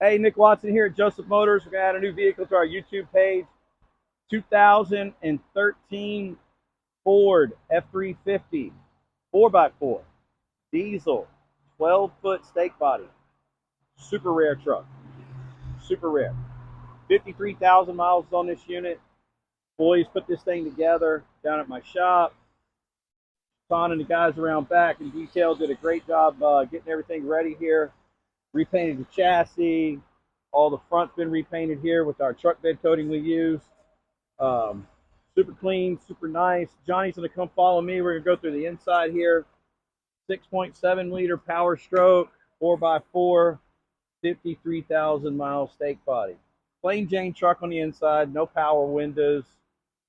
Hey, Nick Watson here at Joseph Motors. We're going to add a new vehicle to our YouTube page. 2013 Ford F-350 4x4 diesel 12-foot stake body. Super rare truck. Super rare. 53,000 miles on this unit. Boys put this thing together down at my shop. Sean and the guys around back in detail did a great job getting everything ready here. Repainted the chassis. All the front's been repainted here with our truck bed coating we use. Super clean, super nice. Johnny's going to come follow me. We're going to go through the inside here. 6.7 liter power stroke, 4x4, 53,000 mile stake body. Plain Jane truck on the inside, no power windows,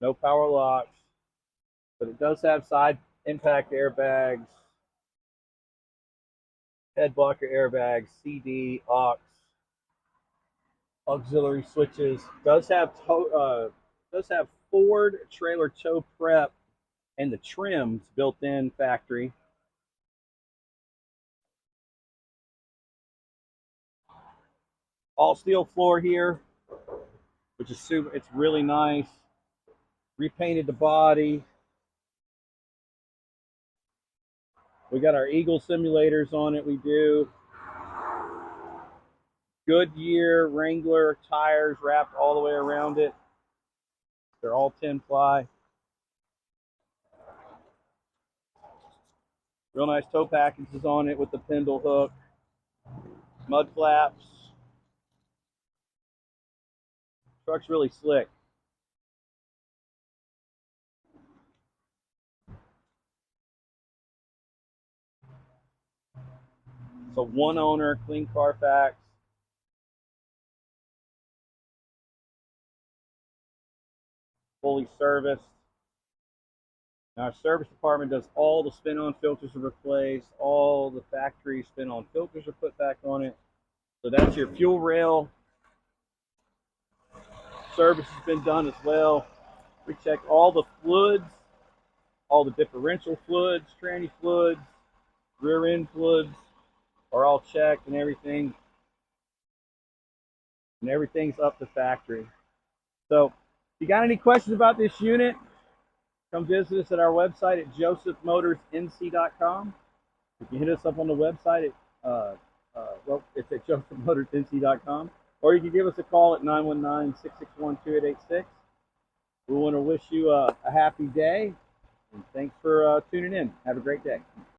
no power locks, but it does have side impact airbags, head blocker airbags, CD, aux, auxiliary switches. Does have Ford trailer tow prep and the trims built in factory. All steel floor here, which is super. It's really nice. Repainted the body. We got our Eagle simulators on it. We do. Goodyear Wrangler tires wrapped all the way around it. They're all 10 ply. Real nice tow packages on it with the spindle hook. Mud flaps. Truck's really slick. So one owner, clean Carfax. Fully serviced. Now our service department does all the spin-on filters are replaced, all the factory spin-on filters are put back on it. So that's your fuel rail. Service has been done as well. We check all the fluids, all the differential fluids, tranny fluids, rear end fluids are all checked and everything. And everything's up to factory. So if you got any questions about this unit, come visit us at our website at josephmotorsnc.com. You can hit us up on the website at, it's at josephmotorsnc.com. Or you can give us a call at 919-661-2886. We want to wish you a happy day, and thanks for tuning in. Have a great day.